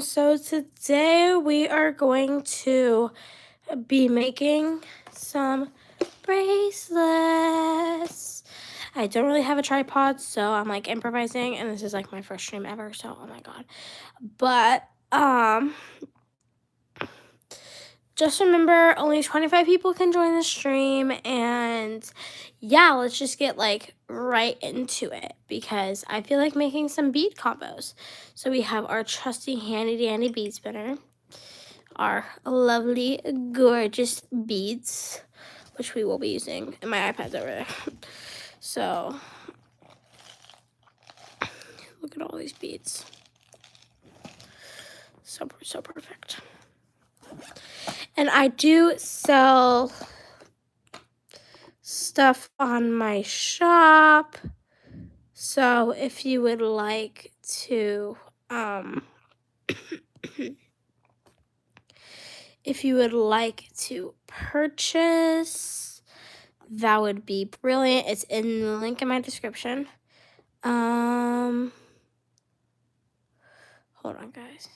So today we are going to be making some bracelets. I don't really have a tripod, so I'm like improvising, and this is like my first stream ever, so oh my god. But just remember, only 25 people can join the stream, and yeah, let's just get like right into it because I feel like making some bead combos. So we have our trusty handy dandy bead spinner, our lovely gorgeous beads, which we will be using, and my iPad's over there. So look at all these beads. So perfect. And I do sell stuff on my shop, so if you would like to purchase, that would be brilliant. It's in the link in my description. Hold on, guys.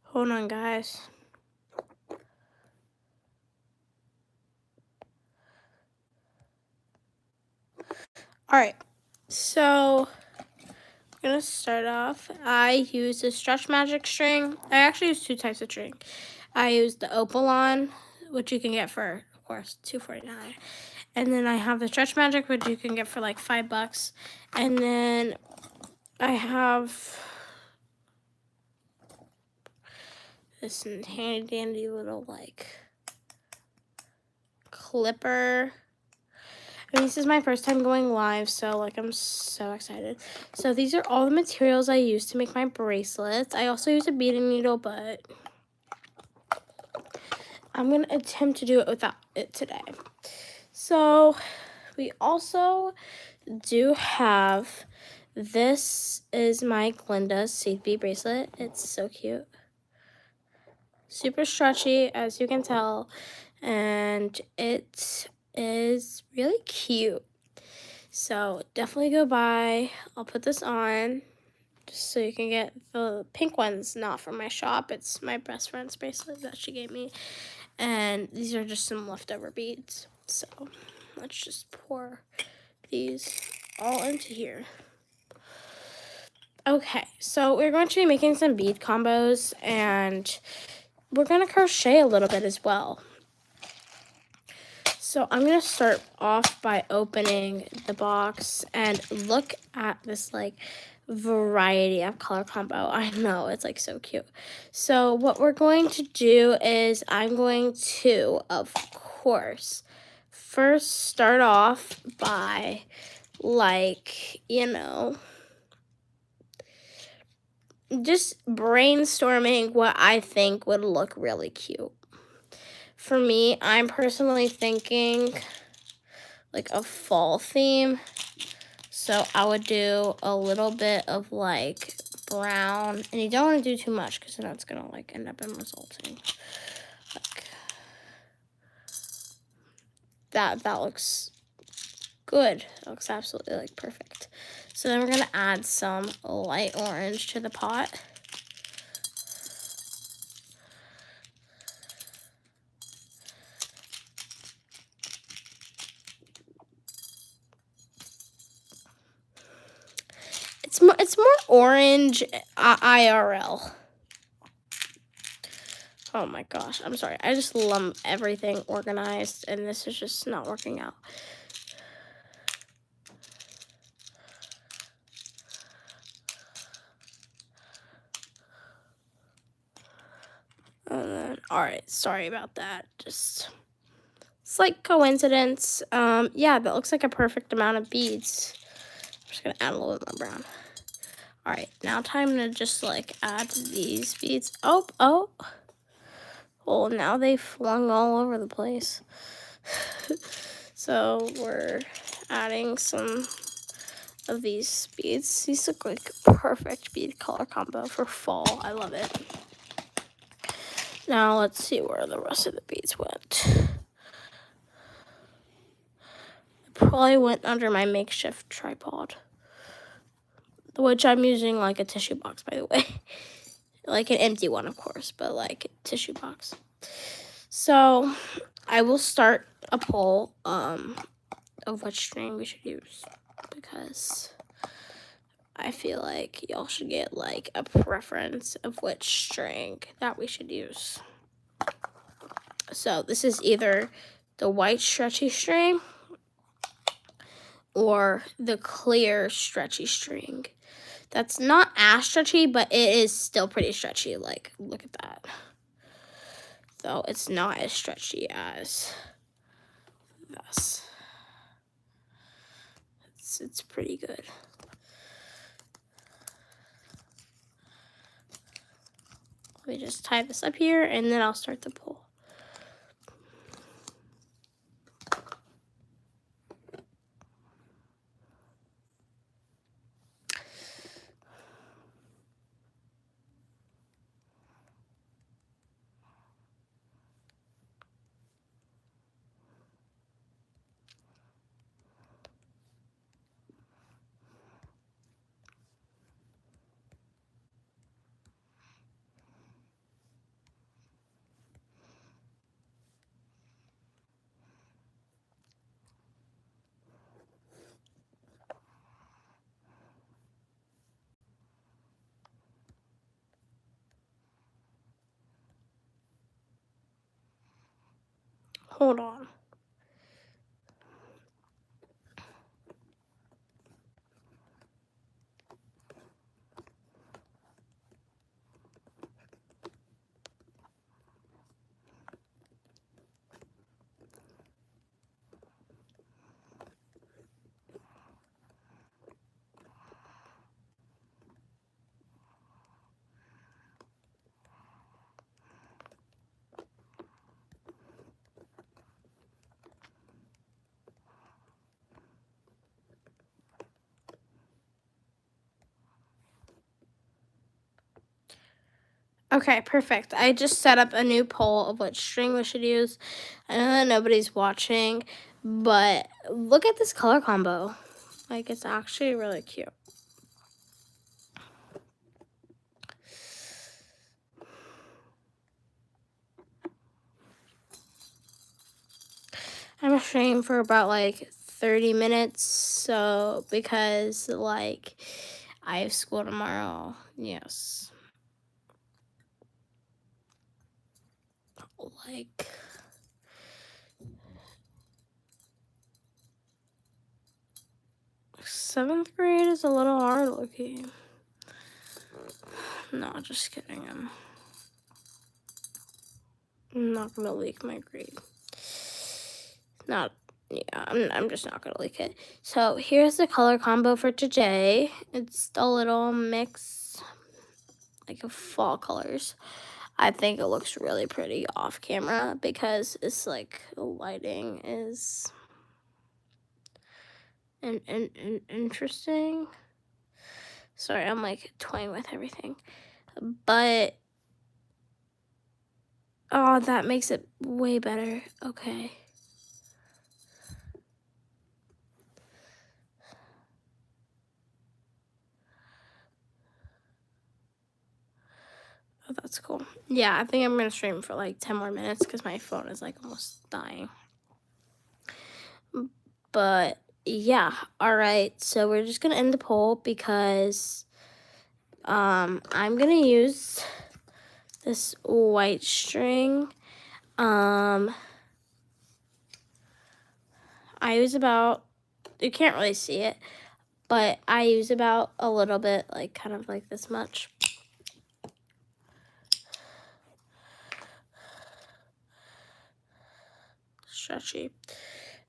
Hold on, guys. All right, so I'm gonna start off. I use the Stretch Magic string. I actually use two types of string. I use the Opalon, which you can get for, of course, $2.49. And then I have the Stretch Magic, which you can get for like $5. And then I have this handy dandy little like clipper. And this is my first time going live, so like I'm so excited. So these are all the materials I use to make my bracelets. I also use a beading needle, but I'm gonna attempt to do it without it today. So we also do have, this is my Glinda seed bead bracelet. It's so cute. Super stretchy, as you can tell, and it is really cute. So definitely go buy. I'll put this on just so you can get the pink ones, not from my shop. It's my best friend's bracelet that she gave me. And these are just some leftover beads. So let's just pour these all into here. Okay, so we're going to be making some bead combos, and we're going to crochet a little bit as well. So I'm going to start off by opening the box and look at this like variety of color combo. I know, it's like so cute. So what we're going to do is I'm going to, of course, first start off by like, you know, just brainstorming what I think would look really cute. For me, I'm personally thinking like a fall theme. So I would do a little bit of like brown, and you don't want to do too much because then it's gonna like end up in resulting. Like that looks good. That looks absolutely like perfect. So then we're gonna add some light orange to the pot. It's more orange IRL. Oh my gosh, I'm sorry. I just lump everything organized, and this is just not working out. Alright, sorry about that. Just slight coincidence. Yeah, that looks like a perfect amount of beads. I'm just gonna add a little bit more brown. Alright, now time to just like add these beads. Oh. Well, now they flung all over the place. So we're adding some of these beads. These look like perfect bead color combo for fall. I love it. Now let's see where the rest of the beads went. Probably went under my makeshift tripod, which I'm using like a tissue box, by the way. Like an empty one, of course, but like a tissue box. So I will start a poll of which string we should use, because I feel like y'all should get like a preference of which string that we should use. So this is either the white stretchy string or the clear stretchy string. That's not as stretchy, but it is still pretty stretchy. Like, look at that. Though it's not as stretchy as this. It's pretty good. Let me just tie this up here, and then I'll start the pull. Hold on. Okay, perfect. I just set up a new poll of what string we should use. I know that nobody's watching, but look at this color combo. Like, it's actually really cute. I'm ashamed for about like 30 minutes, so because like I have school tomorrow. Yes. Like, seventh grade is a little hard looking. No, just kidding. I'm not gonna leak my grade. I'm just not gonna leak it. So here's the color combo for today. It's a little mix, like, of fall colors. I think it looks really pretty off camera because it's like the lighting is interesting. Sorry, I'm like toying with everything, but oh, that makes it way better. Okay. Oh, that's cool. Yeah, I think I'm gonna stream for like 10 more minutes because my phone is like almost dying. But yeah, all right. So we're just gonna end the poll because I'm gonna use this white string. I use about, you can't really see it, but I use about a little bit, like kind of like this much. Stretchy.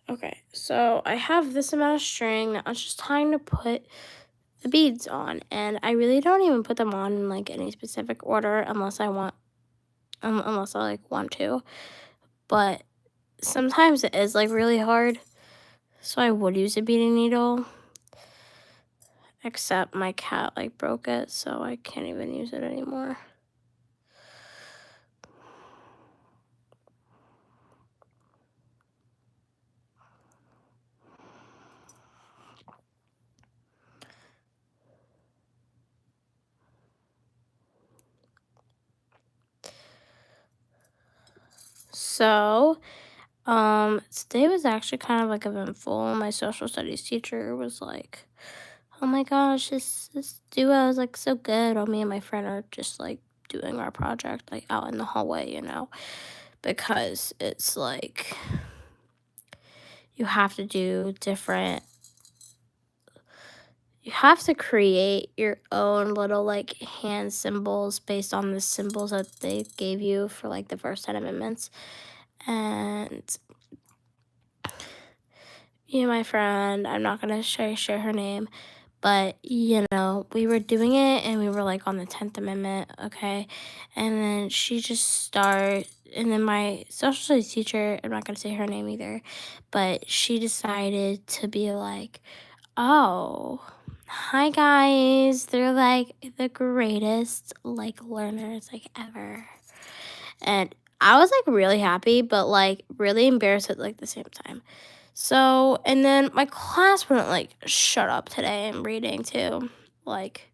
Okay, so I have this amount of string. Now it's just time to put the beads on, and I really don't even put them on in like any specific order unless I like want to. But sometimes it is like really hard, so I would use a beading needle. Except my cat like broke it, so I can't even use it anymore. So, today was actually kind of like eventful. My social studies teacher was like, "Oh my gosh, this duo is like so good." While me and my friend are just like doing our project like out in the hallway, because it's like you have to do different. You have to create your own little like hand symbols based on the symbols that they gave you for like the first 10 amendments. And my friend, I'm not gonna share her name, but we were doing it and we were like on the 10th Amendment, okay? And then she just and then my social studies teacher, I'm not gonna say her name either, but she decided to be like, "Oh, hi guys, they're like the greatest like learners like ever." And I was like really happy, but like really embarrassed at like the same time. So, and then my class wouldn't like shut up today and reading too. Like,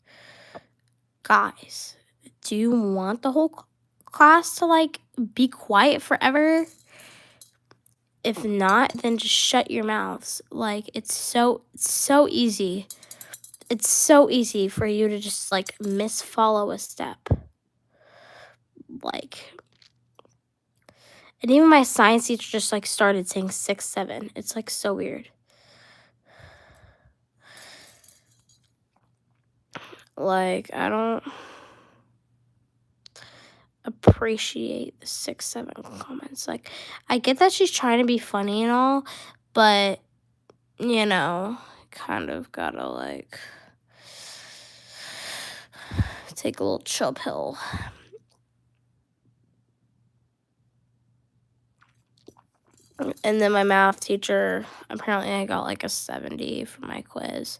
guys, do you want the whole class to like be quiet forever? If not, then just shut your mouths. Like, it's so easy. It's so easy for you to just like misfollow a step. Like, and even my science teacher just like started saying 6, 7. It's like so weird. Like, I don't appreciate the 6, 7 comments. Like, I get that she's trying to be funny and all, but kind of gotta like take a little chill pill. And then my math teacher, apparently I got like a 70 for my quiz,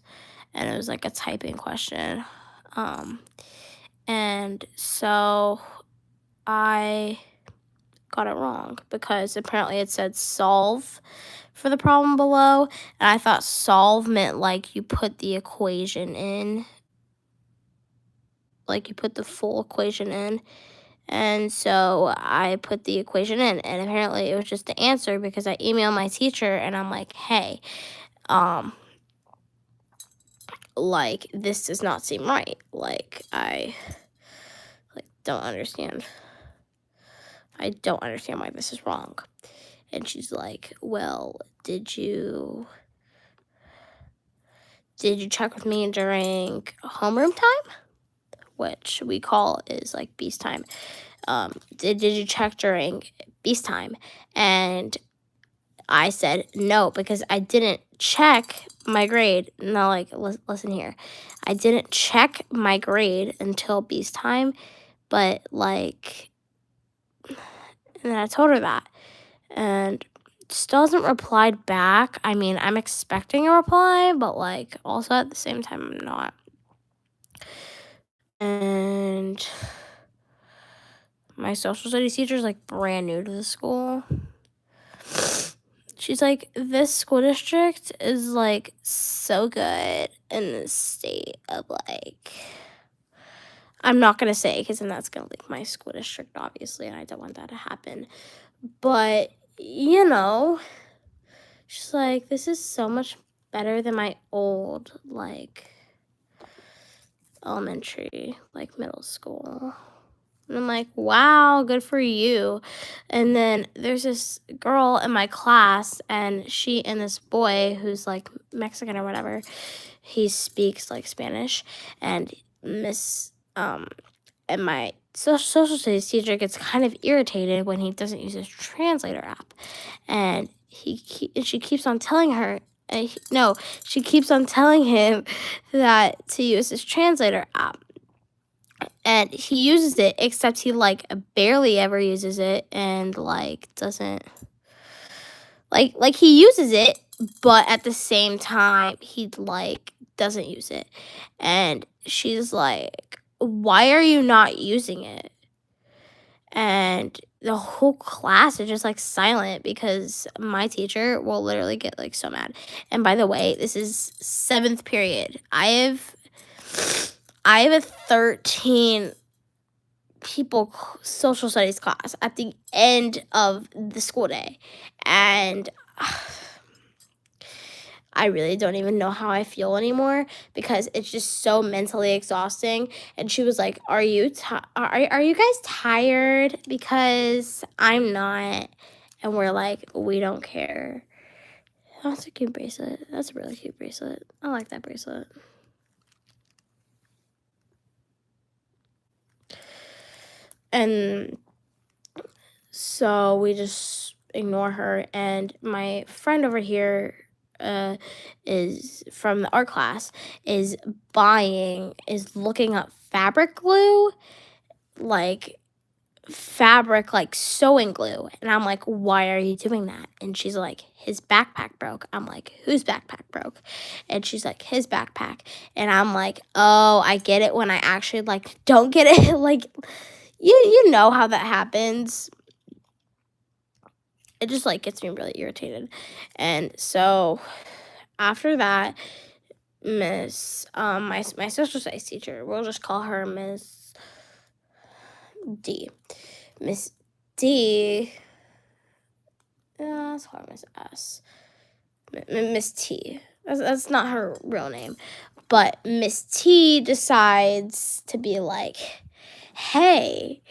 and it was like a typing question. And so I got it wrong because apparently it said solve for the problem below, and I thought solve meant like you put the equation in, like you put the full equation in. And so I put the equation in, and apparently it was just the answer because I emailed my teacher and I'm like, "Hey, like this does not seem right. Like I don't understand. I don't understand why this is wrong." And she's like, "Well, did you check with me during homeroom time?" Which we call is like beast time. Did you check during beast time? And I said no, because I didn't check my grade. No, like, listen here. I didn't check my grade until beast time, but like, and then I told her that. And still hasn't replied back. I mean, I'm expecting a reply, but like also at the same time I'm not. And my social studies teacher is like brand new to the school. She's like, "This school district is like so good in the state of like," I'm not gonna say because then that's gonna leak my school district, obviously, and I don't want that to happen. But she's like, "This is so much better than my old like elementary, like middle school." And I'm like, "Wow, good for you." And then there's this girl in my class, and she and this boy who's like Mexican or whatever, he speaks like Spanish, and and my social studies teacher gets kind of irritated when he doesn't use his translator app, and she keeps on telling her, she keeps on telling him that to use his translator app. And he uses it, except he like barely ever uses it, and like doesn't like he uses it, but at the same time he like doesn't use it. And she's like, "Why are you not using it?" And the whole class is just like silent because my teacher will literally get like so mad. And by the way, this is 7th period. I have a 13 social studies class at the end of the school day. And I really don't even know how I feel anymore because it's just so mentally exhausting. And she was like, are you guys tired? Because I'm not. And we're like, we don't care. That's a cute bracelet. That's a really cute bracelet. I like that bracelet. And so we just ignore her. And my friend over here is from the art class is looking up fabric glue, like fabric, like sewing glue. And I'm like, why are you doing that? And she's like, his backpack broke. I'm like, whose backpack broke? And she's like, his backpack. And I'm like, oh, I get it when I actually like don't get it. Like, you know how that happens. It just like gets me really irritated. And so after that, my social studies teacher, we'll just call her Miss D. Miss D, let's call her Miss S. Miss T. That's not her real name. But Miss T decides to be like, hey,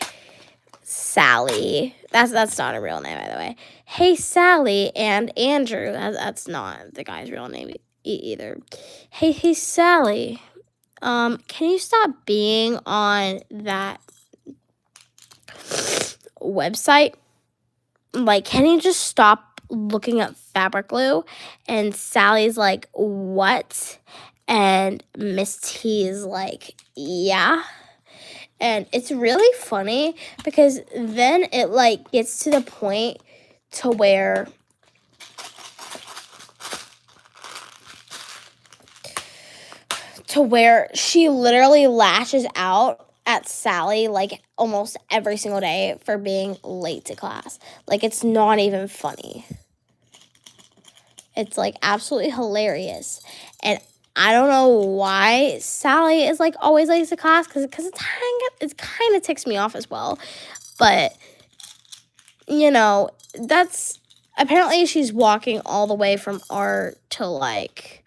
Sally. That's not a real name, by the way. Hey, Sally and Andrew. That's not the guy's real name either. Hey, Sally. Can you stop being on that website? Like, can you just stop looking up fabric glue? And Sally's like, what? And Miss T is like, yeah. And it's really funny because then it like gets to the point to where she literally lashes out at Sally like almost every single day for being late to class. Like, it's not even funny. It's like absolutely hilarious. And I don't know why Sally is like always late to class because it kind of ticks me off as well. But, you know, that's apparently she's walking all the way from art to like,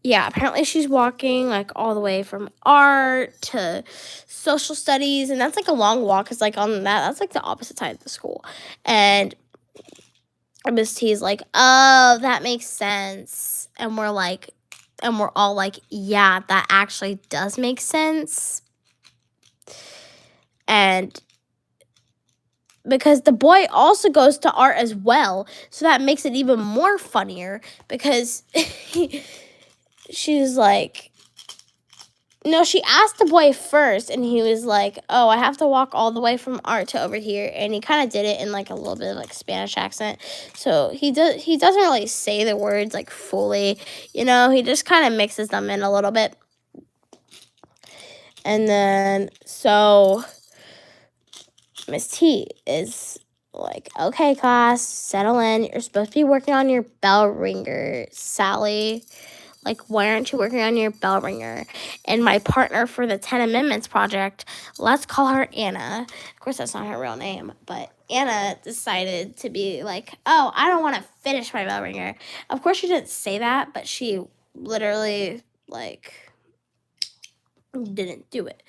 yeah, apparently she's walking like all the way from art to social studies. And that's like a long walk because like on that's like the opposite side of the school. And Miss T is like, oh, that makes sense. And we're all like, yeah, that actually does make sense. And because the boy also goes to art as well, so that makes it even more funnier because she's like, no, she asked the boy first, and he was like, oh, I have to walk all the way from art to over here. And he kind of did it in like a little bit of like Spanish accent. So he doesn't really say the words like fully, you know, he just kind of mixes them in a little bit. And then so Miss T is like, okay, class, settle in. You're supposed to be working on your bell ringer, Sally. Like, why aren't you working on your bell ringer? And my partner for the 10 Amendments project, let's call her Anna. Of course, that's not her real name, but Anna decided to be like, oh, I don't want to finish my bell ringer. Of course, she didn't say that, but she literally, like, didn't do it.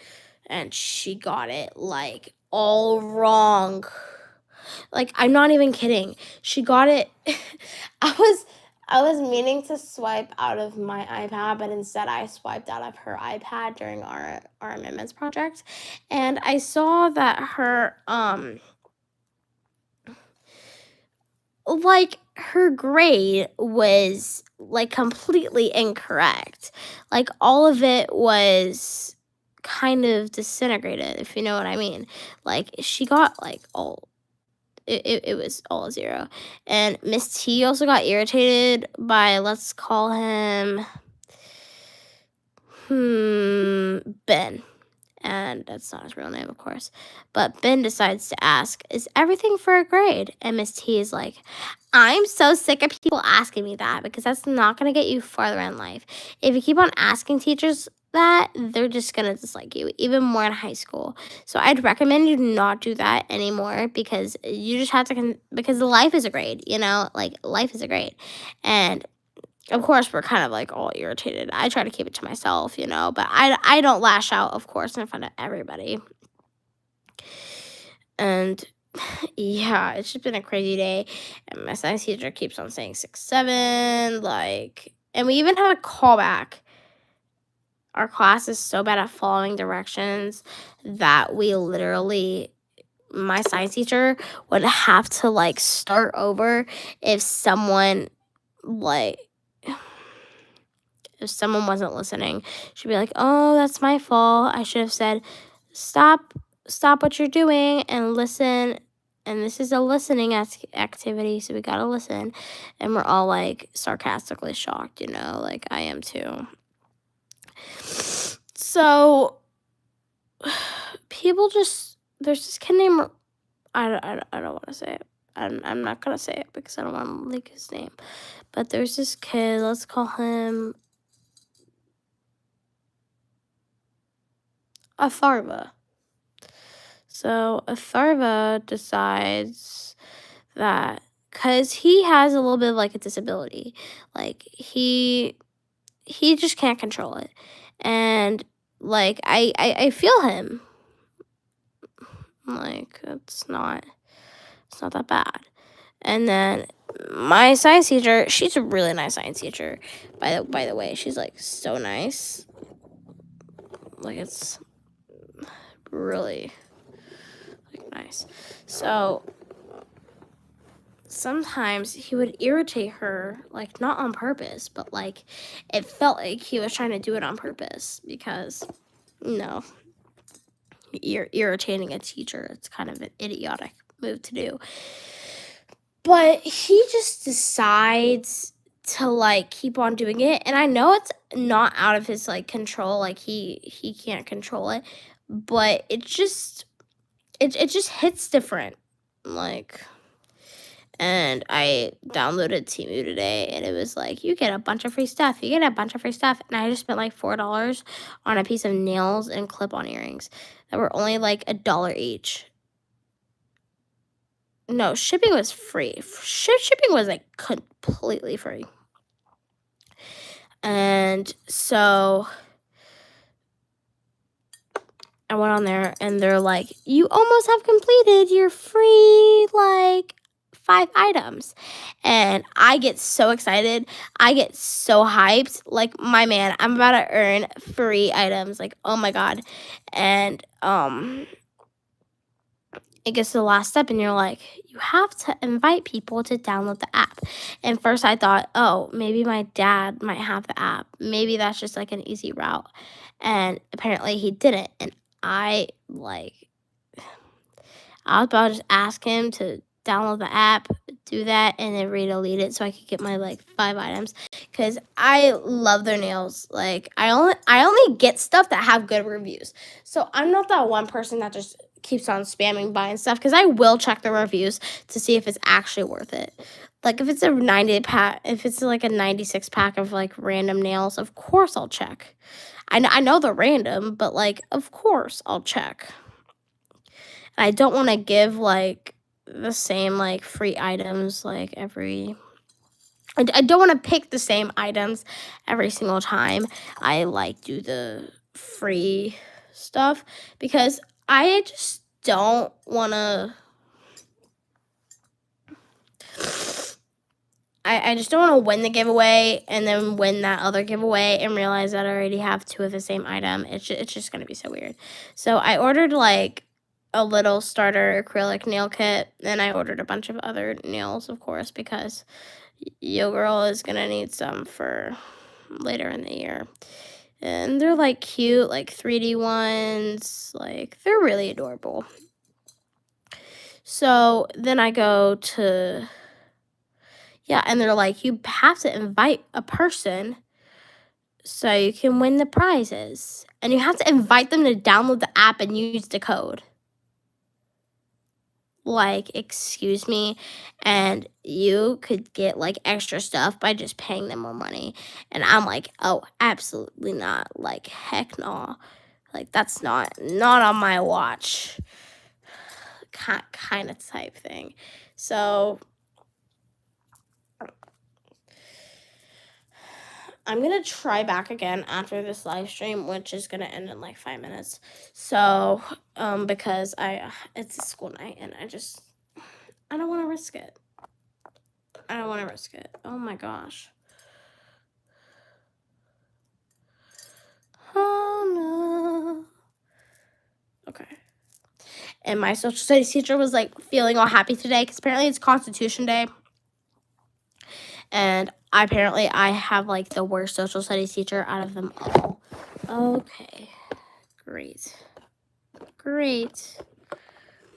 And she got it, like, all wrong. Like, I'm not even kidding. She got it. I was meaning to swipe out of my iPad, but instead I swiped out of her iPad during our amendments project. And I saw that her, like, her grade was, like, completely incorrect. Like, all of it was kind of disintegrated, if you know what I mean. Like, she got, like, all... It was all a 0. And Miss T also got irritated by, let's call him Ben. And that's not his real name, of course. But Ben decides to ask, is everything for a grade? And Miss T is like, I'm so sick of people asking me that because that's not going to get you farther in life. If you keep on asking teachers that, they're just gonna dislike you even more in high school. So I'd recommend you not do that anymore, because you just have to because life is a grade, you know, like life is a grade. And of course we're kind of like all irritated. I try to keep it to myself, you know, but I don't lash out, of course, in front of everybody. And yeah, it's just been a crazy day. And my science teacher keeps on saying 6-7, like, and we even had a callback. Our class is so bad at following directions that we literally, my science teacher would have to like start over if someone like if someone wasn't listening. She'd be like, "Oh, that's my fault. I should have said, stop what you're doing and listen. And this is a listening activity, so we gotta listen." And we're all like sarcastically shocked, you know, like I am too. So people just, there's this kid named, I don't want to say it. I'm not gonna say it because I don't want to leak his name. But there's this kid. Let's call him Atharva. So Atharva decides that because he has a little bit of like a disability, like he just can't control it, and like I feel him. Like it's not that bad. And then my science teacher, she's a really nice science teacher. By the way, she's like so nice. Like it's really like nice. So sometimes he would irritate her, like not on purpose, but like it felt like he was trying to do it on purpose, because no, you're irritating a teacher. It's kind of an idiotic move to do. But he just decides to like keep on doing it, and I know it's not out of his like control, like he can't control it, but it just hits different, like. And I downloaded Temu today, and it was like, you get a bunch of free stuff. You get a bunch of free stuff. And I just spent like $4 on a piece of nails and clip-on earrings that were only like $1 each. No, shipping was free. Shipping was like completely free. And so I went on there, and they're like, you almost have completed your free like 5 items. And I get so excited. I get so hyped. Like, my man, I'm about to earn free items. Like, oh my God. And it gets to the last step, and you're like, you have to invite people to download the app. And first I thought, oh, maybe my dad might have the app. Maybe that's just like an easy route. And apparently he didn't. And I was about to just ask him to download the app, do that, and then re-delete it so I could get my like 5 items, because I love their nails. Like I only get stuff that have good reviews. So I'm not that one person that just keeps on spamming buying stuff, because I will check the reviews to see if it's actually worth it. Like if it's a 90 pack, if it's like a 96 pack of like random nails, of course I'll check. I know they're random, but like of course I'll check. And I don't want to give like the same like free items like every. I don't want to pick the same items every single time I like do the free stuff, because I just don't want to. I just don't want to win the giveaway and then win that other giveaway and realize that I already have 2 of the same item. It's just going to be so weird. So I ordered like a little starter acrylic nail kit, and I ordered a bunch of other nails, of course, because yo girl is going to need some for later in the year. And they're like cute, like 3D ones. Like they're really adorable. So then I go to... Yeah, and they're like, you have to invite a person so you can win the prizes. And you have to invite them to download the app and use the code. like, excuse me, and you could get like extra stuff by just paying them more money. And I'm like, oh, absolutely not. Like, heck no. Like, that's not on my watch. Kind of type thing. So I'm gonna try back again after this live stream, which is gonna end in like 5 minutes. So because it's a school night and I don't want to risk it. I don't want to risk it. Oh my gosh. Oh no. Okay. And my social studies teacher was like feeling all happy today because apparently it's Constitution Day. And apparently I have like the worst social studies teacher out of them all. Okay. Great.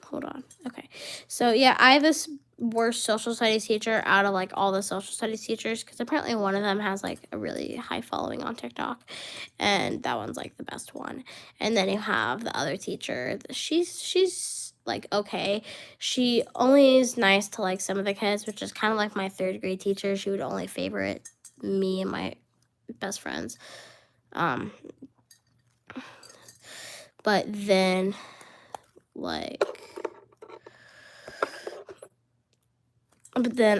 Hold on. Okay. So yeah, I have this worst social studies teacher out of like all the social studies teachers because apparently one of them has like a really high following on TikTok, and that one's like the best one. And then you have the other teacher. She's like okay. She only is nice to like some of the kids, which is kind of like my 3rd grade teacher. She would only favorite me and my best friends. But then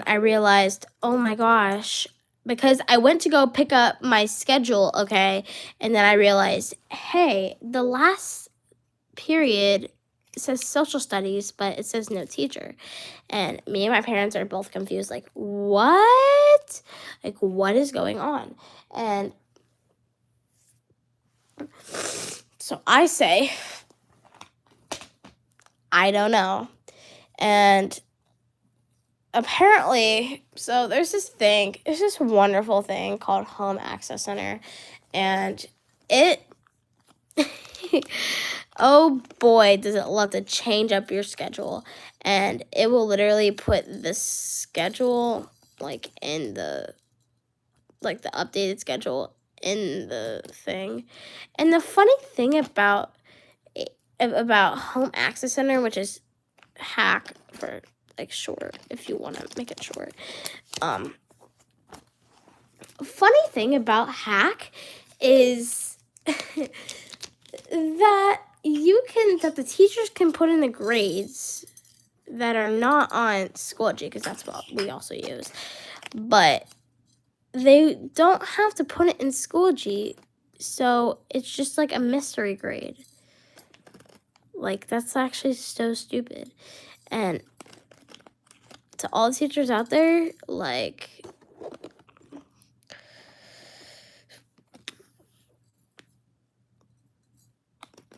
I realized, oh my gosh, because I went to go pick up my schedule, okay, and then I realized, hey, the last period says social studies, but it says no teacher. And me and my parents are both confused, like, what? Like, what is going on? And so I say, I don't know. And apparently, so there's this wonderful thing called Home Access Center, and it, oh boy, does it love to change up your schedule. And it will literally put the schedule, like, in the, like, the updated schedule in the thing. And the funny thing about Home Access Center, which is hack for like short, if you want to make it short. Funny thing about hack is that the teachers can put in the grades that are not on Schoology, because that's what we also use, but they don't have to put it in Schoology, so it's just like a mystery grade. Like, that's actually so stupid. And to all the teachers out there, like,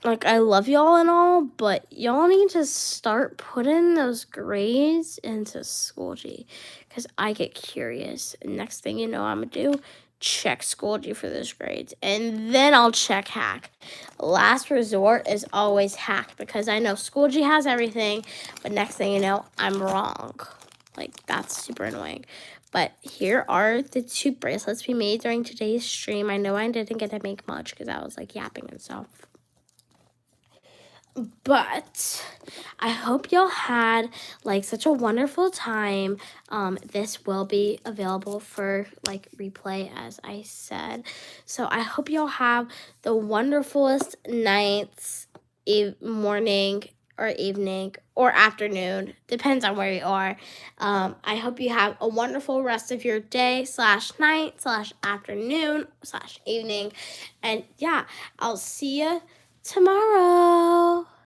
I love y'all and all, but y'all need to start putting those grades into Schoology, because I get curious. And next thing you know, I'm going to do, check Schoology for those grades, and then I'll check hack. Last resort is always hack, because I know Schoology has everything, but next thing you know, I'm wrong. Like, that's super annoying. But here are the 2 bracelets we made during today's stream. I know I didn't get to make much because I was like yapping and stuff. But I hope y'all had like such a wonderful time. This will be available for like replay, as I said. So I hope y'all have the wonderfulest nights, morning or evening or afternoon, depends on where you are. I hope you have a wonderful rest of your day / night / afternoon / evening. And yeah, I'll see you tomorrow.